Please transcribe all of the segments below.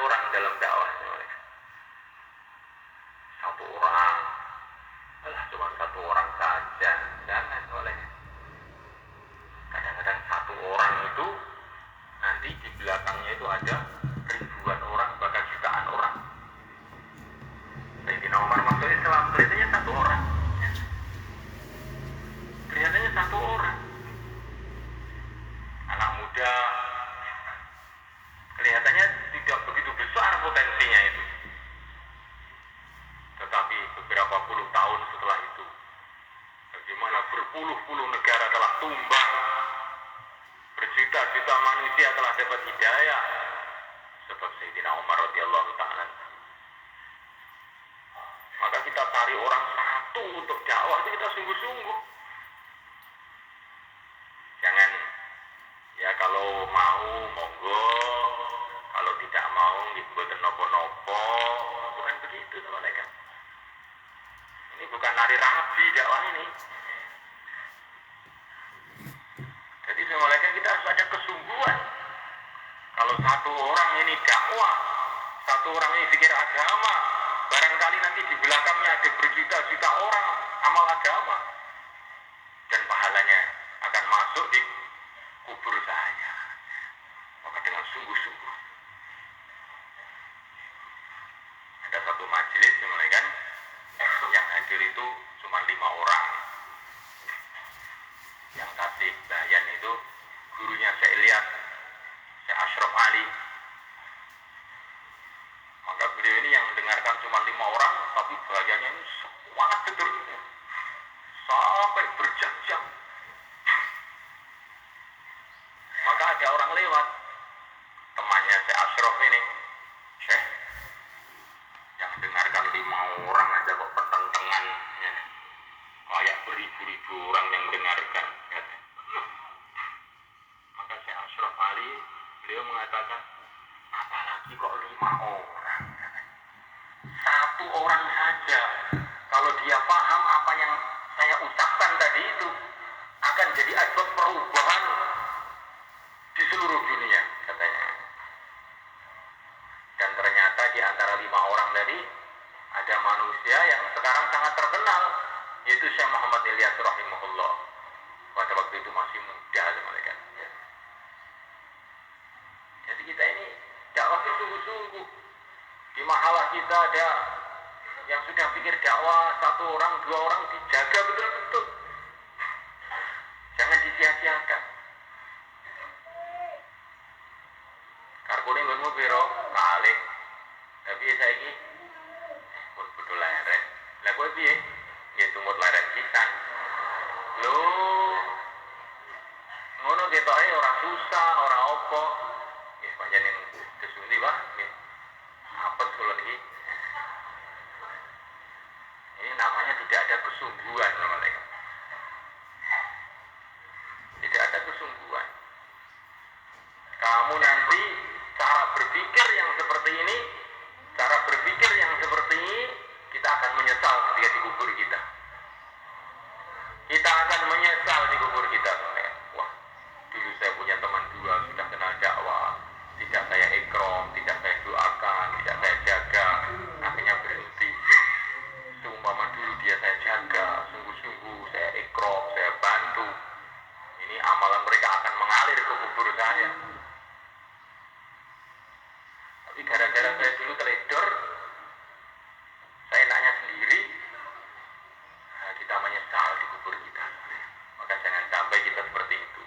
orang dalam dakwah. Satu orang, alah cuma satu orang saja, jangan oleh. Kadang-kadang satu orang itu nanti di belakangnya itu ada ribuan orang, bahkan jutaan orang. Sayyidina Umar masuk Islam, kelihatannya satu orang. Kelihatannya satu orang. Anak muda, kelihatannya tidak begitu besar potensinya itu. Tetapi beberapa puluh tahun setelah itu, bagaimana berpuluh-puluh negara telah tumbang, berjuta-juta manusia telah dapat hidayah sebab Sayyidina Umar radhiyallahu ta'ala. Maka kita cari orang satu untuk dakwah itu kita sungguh-sungguh. Jangan, ya kalau mau monggo, kalau tidak mau mboten nopo-nopo, bukan begitu mereka. Ini bukan nari rabi dakwah ini. Jadi semuanya kita harus ada kesungguhan. Kalau satu orang ini dakwah, satu orang ini zikir agama, barangkali nanti di belakangnya ada berjuta-juta orang amal agama, dan pahalanya akan masuk di kubur saya. Maka dengan sungguh-sungguh. Ada satu majelis kan, yang hadir itu cuma 5 orang. Yang kasih bayan itu gurunya saya lihat, Syekh Ashraf Ali. Maka beliau ini yang mendengarkan cuma 5 orang, tapi bayannya ini sangat betul, sampai berjam-jam. Maka ada orang lewat, temannya Syekh Ashraf ini, Syekh, yang dengarkan 5 orang aja kok pertentangan, ya. Kayak beribu-ribu orang yang dengarkan. Ya. Maka Syekh Ashraf Ali, beliau mengatakan, apalagi kok 5 orang, satu orang saja, kalau dia paham apa yang saya ucapkan tadi itu, akan jadi asbab perubahan di seluruh dunia, katanya. Dan ternyata di antara 5 orang tadi ada manusia yang sekarang sangat terkenal, yaitu Syekh Muhammad Ilyas rahimahullah. Pada waktu itu masih muda mereka. Ya. Jadi kita ini dakwah itu sungguh-sungguh. Di mahalah kita ada yang sudah pikir dakwah 1 orang, 2 orang, dijaga betul-betul. Jangan disia-siakan. Karkune ngono piro kali. Tapi saiki pun betul leren. Lah kowe piye? Ya tumut leren pisan. Lho. Ngono ketoke ora susah, ora apa. Ya panjenengan kesundi Pak. Apa kula iki? Ini namanya tidak ada kesungguhan mereka. Tidak ada kesungguhan. Kamu nanti cara berpikir yang seperti ini, kita akan menyesal ketika di kubur kita. Kita akan menyesal di kubur kita. Wah, dulu saya punya teman 2 sudah kenal dakwah, tidak saya ikram, tidak saya doakan, tidak saya jaga, akhirnya berhenti. Seumpama dulu dia saya jaga, sungguh-sungguh saya ikram, saya bantu. Ini amalan mereka akan mengalir ke kubur saya. Tapi gara-gara saya dulu teledor, saya enaknya sendiri, kita menyesal di kubur kita. Maka jangan sampai kita seperti itu.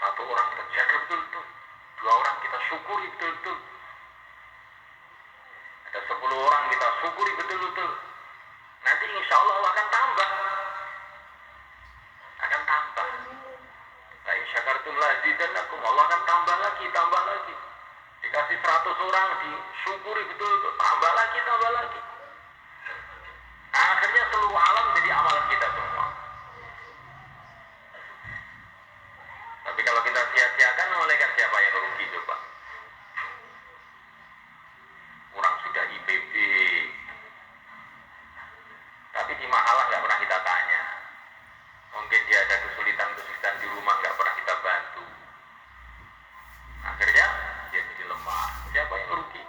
1 orang kita jaga betul-betul, 2 orang kita syukuri betul-betul, ada 10 orang kita syukuri betul-betul. Nanti insya Allah akan tambah. Nah, insyakartum lazidannakum, Allah akan tambah lagi. Dikasih 100 orang, disyukuri betul-betul, tambah lagi. Akhirnya seluruh alam jadi amalan kita semua. Tapi kalau kita sia-siakan, malaikat siapa yang rugi coba? Orang sudah IPB, tapi di mahalah nggak pernah kita tanya. Mungkin dia ada kesulitan di rumah, nggak pernah kita bantu. Akhirnya dia jadi lemah. Siapa yang rugi?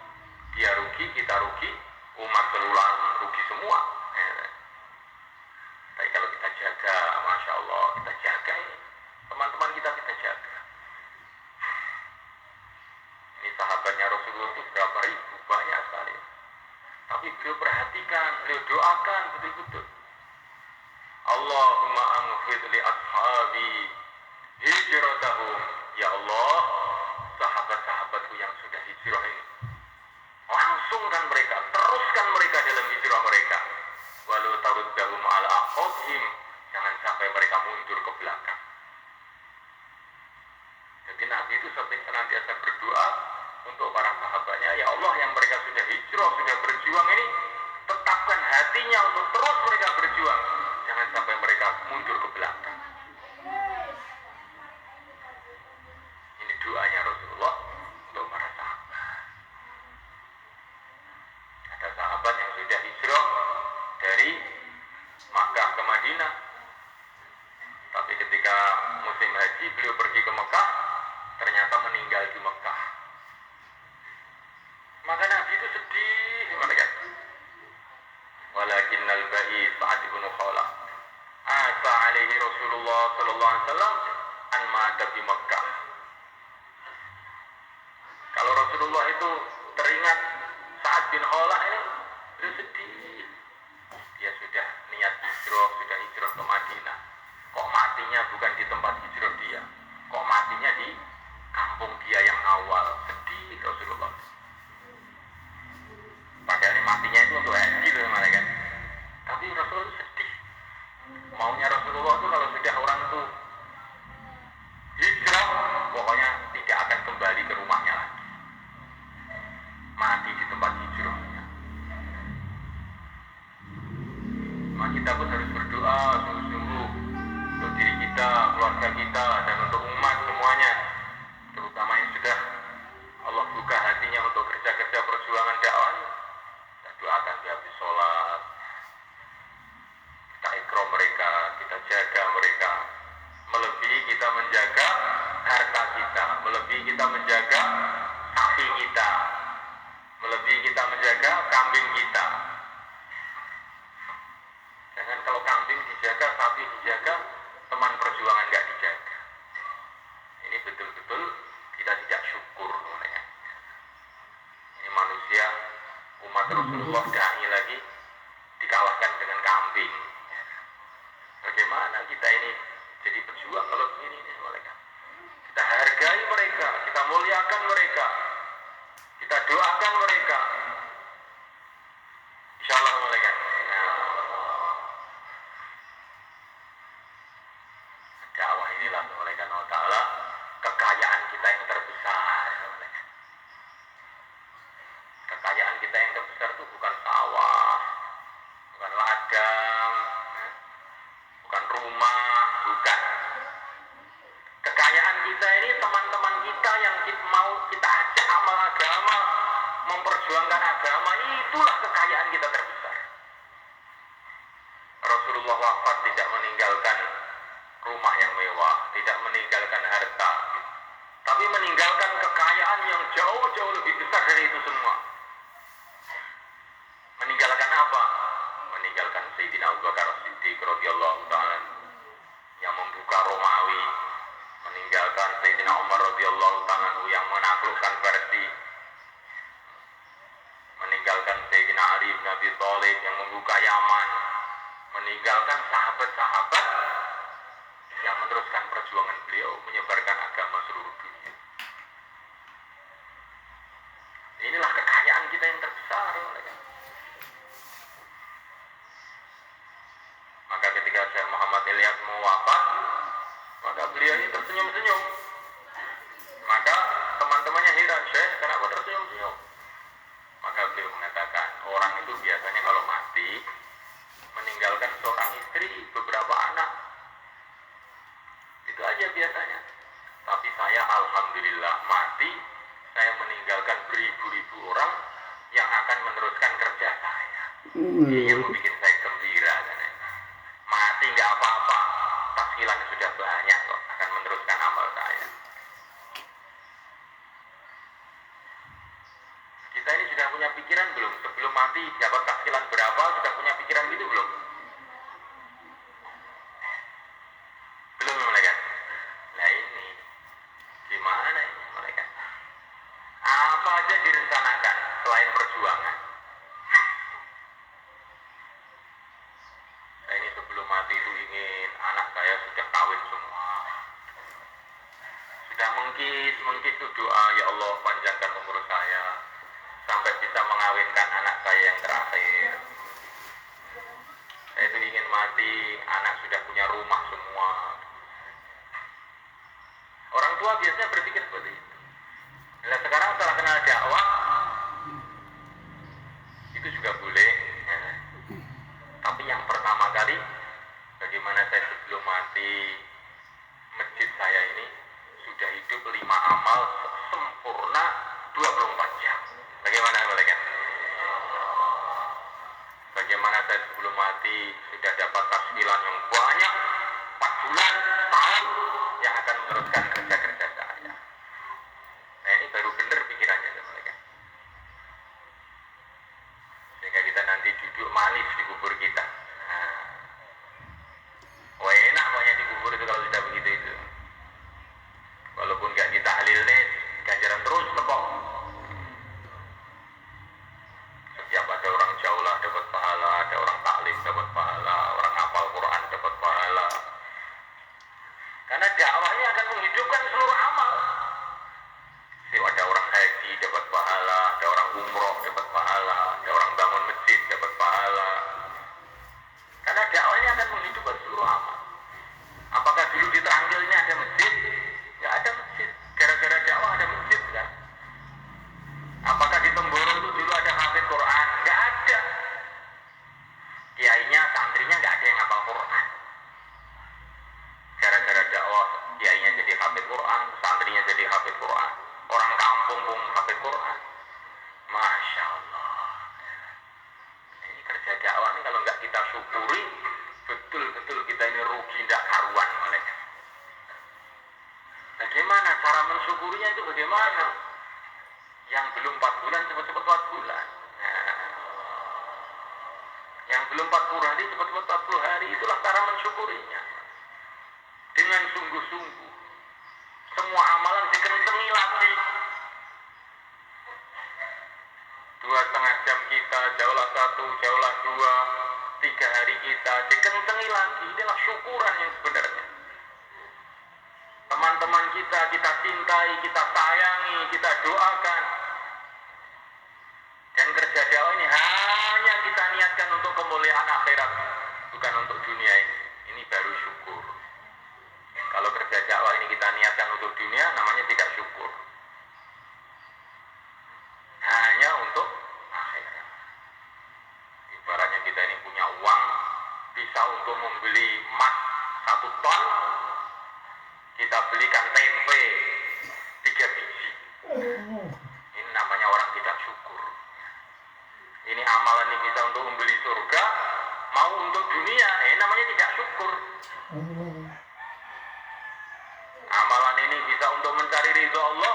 rugi, umat keseluruhan rugi semua. Tapi kalau kita jaga, Masya Allah, kita jaga ini, teman-teman kita jaga. Ini sahabatnya Rasulullah itu berapa ribu, banyak sekali. Tapi beliau perhatikan, beliau doakan betul-betul. Allahumma anfid li ashabi hijratahum. Ya Allah, sahabat-sahabatku yang sudah hijrah ini, langsungkan mereka, teruskan mereka dalam hijrah mereka. Walau taruddahum ala aqabihim, jangan sampai mereka mundur ke belakang. Jadi Nabi itu senantiasa berdoa untuk para sahabatnya, ya Allah yang mereka sudah hijrah, sudah berjuang ini, tetapkan hatinya untuk terus mereka berjuang. Jangan sampai mereka mundur ke belakang. Ini doanya Rasulullah untuk para sahabat. Ada sahabat yang sudah hijrah dari Makkah ke Madinah. Tapi ketika musim haji beliau pergi ke Mekah, ternyata meninggal di Mekah. Maka Nabi itu sedih, mereka. Walakinnal ba'i Sa'ad bin Khalah asa alaihi Rasulullah sallallahu alaihi wasallam an mata di Mekah. Kalau Rasulullah itu teringat Sa'ad bin Khalah ini, beliau sedih. Dia sudah niat hijrah, sudah hijrah ke Madinah. Kok matinya bukan di tempat hijrah dia? Kok matinya di kampung dia yang awal? Sedih Rasulullah. Padahal ini matinya itu untuk haji loh malaikat. Tapi Rasulullah sedih. Maunya Rasulullah itu kalau sudah orang itu hijrah, pokoknya tidak akan kembali ke rumahnya lagi. Mati di tempat hijrahnya. Maka kita pun harus berdoa sungguh-sungguh untuk diri kita, keluarga kita, dan untuk umat semuanya, terutama yang sudah Allah buka hatinya untuk kerja-kerja perjuangan dakwah. Kita doakan di habis sholat, kita ikram mereka, kita jaga mereka, melebihi kita menjaga harta kita, melebihi kita menjaga sapi kita, melebihi kita menjaga kambing kita. Jangan kalau kambing dijaga, sapi dijaga, teman perjuangan nggak dijaga. Ini betul-betul kita tidak syukur. Ini manusia, umat Rasulullah dai lagi dikalahkan dengan kambing. Bagaimana kita ini jadi pejuang kalau begini nih mereka? Kita hargai mereka, kita muliakan mereka, kita doakan mereka. Insya Allah mereka. Dakwah inilah oleh Allah Ta'ala kekayaan kita yang terbesar. Kekayaan kita yang terbesar itu bukan sawah, bukan ladang, bukan rumah, bukan. Kekayaan kita ini teman-teman kita yang mau kita ajak amal agama, memperjuangkan agama, itulah kekayaan kita terbesar. Rasulullah wafat tidak meninggalkan rumah yang mewah, tidak meninggalkan harta, tapi meninggalkan kekayaan yang jauh-jauh lebih besar dari itu semua. Meninggalkan apa? Meninggalkan Sayyidina Abu Bakar As-Siddiq radhiyallahu ta'ala yang membuka Romawi, meninggalkan Sayyidina Umar radhiyallahu ta'ala yang menaklukkan Persia, meninggalkan Sayyidina Ali bin Abi Thalib yang membuka Yaman, meninggalkan sahabat-sahabat yang meneruskan perjuangan beliau menyebarkan agama seluruh dunia. Inilah kekayaan kita yang terbesar. Maka ketika Syekh Muhammad Ilyas mau wafat, maka beliau ini tersenyum-senyum. Maka teman-temannya heran, Syekh, kenapa tersenyum-senyum? Maka beliau mengatakan, orang itu biasanya kalau mati meninggalkan seorang istri, beberapa anak. Itu aja biasanya. Tapi saya alhamdulillah mati, saya meninggalkan beribu-ribu orang yang akan meneruskan kerja saya. Ini yang membuat saya gembira. Mati nggak apa-apa, tahsilan sudah banyak kok, akan meneruskan amal saya. Kita ini sudah punya pikiran belum? Sebelum mati dapat tahsilan berapa, sudah punya pikiran gitu belum? Belum mereka. Nah ini gimana ini mereka? Apa aja direncanakan selain perjuangan? Saya ini sebelum mati itu ingin anak saya sudah kawin semua. Sudah mengkis itu doa, ya Allah panjangkan umur saya sampai bisa mengawinkan anak saya yang terakhir. Saya itu ingin mati, anak sudah punya rumah semua. Orang tua biasanya berpikir seperti itu. Nah sekarang setelah kenal dakwah, itu juga boleh. Ya. Tapi yang pertama kali, bagaimana saya sebelum mati, masjid saya ini sudah hidup 5 amal sempurna 24 jam. Bagaimana mereka? Bagaimana saya sebelum mati sudah dapat tahsilan yang banyak, 4 bulan, tahun yang akan meneruskan kerja-kerja saya. Nah ini baru benar pikirannya mereka. Sehingga kita nanti duduk manis di kubur kita. Nah, wah enak pokoknya di kubur itu kalau sudah begitu itu. Walaupun gak kita halilin, ganjaran terus lekok. Setiap ada orang jaulah dapat pahala, ada orang taklim dapat pahala, orang hafal Quran dapat pahala. Karena dakwahnya akan menghidupkan seluruh amal. Ada orang haji dapat pahala, ada orang umroh dapat pahala, ada orang bangun masjid dapat pahala. Karena dakwahnya akan menghidupkan seluruh amal. Apakah dulu di Terangkil ini ada masjid? Nggak ada masjid. Gara-gara dakwah ada masjid kan? Apakah di Temboro itu dulu ada hafid Quran? Nggak ada. Kiainya, santrinya nggak ada yang hafal Quran. Gara-gara dakwah, kiainya jadi hafid Quran, santrinya jadi hafid Quran. Orang kampung pun hafid Quran. Masya Allah. Ini kerja dakwah ini kalau nggak kita syukuri, betul-betul kita ini rugi tidak karuan mereka. Bagaimana cara mensyukurinya itu bagaimana? Yang belum 4 bulan cepat-cepat 4 bulan. Nah, yang belum 40 hari cepat-cepat 40 hari, itulah cara mensyukurinya. Dengan sungguh-sungguh. Semua amalan dikencengi lagi. 2,5 jam kita, jauhlah 1, jauhlah 2, 3 hari kita, dikencengi lagi. Inilah syukuran yang sebenarnya. Teman-teman kita cintai, kita sayangi, kita doakan. Dan kerja dakwah ini hanya kita niatkan untuk kemuliaan akhirat, bukan untuk dunia ini. Ini baru syukur. Kalau kerja dakwah ini kita niatkan untuk dunia, namanya tidak syukur. Hanya untuk akhirat. Ibaratnya kita ini punya uang, bisa untuk membeli emas 1 ton, kita belikan tempe 3 biji. Ini namanya orang tidak syukur. Ini amalan ini bisa untuk membeli surga, mau untuk dunia, namanya tidak syukur. Amalan ini bisa untuk mencari ridho Allah,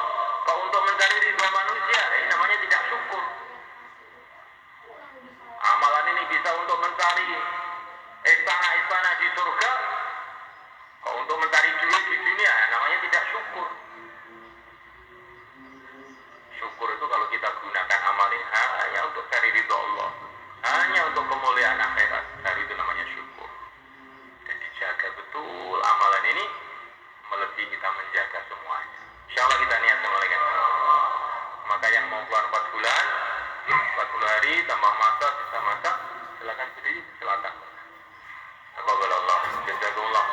kok untuk mencari ridho manusia, ini namanya tidak syukur. Amalan ini bisa untuk mencari istana-istana di surga, kok untuk mencari duit di dunia, namanya tidak syukur. Syukur itu kalau kita gunakan amal ini hanya untuk cari ridho Allah, hanya untuk kemuliaan akhirat, baru itu namanya syukur. Jadi jaga betul amalan ini, melebihi kita menjaga semuanya. Insya Allah kita niat semalakan. Maka yang mau keluar 4 bulan, 40 hari, tambah masa, bisa masak, silakan berdiri, silakan. Alhamdulillah, jazakumullah.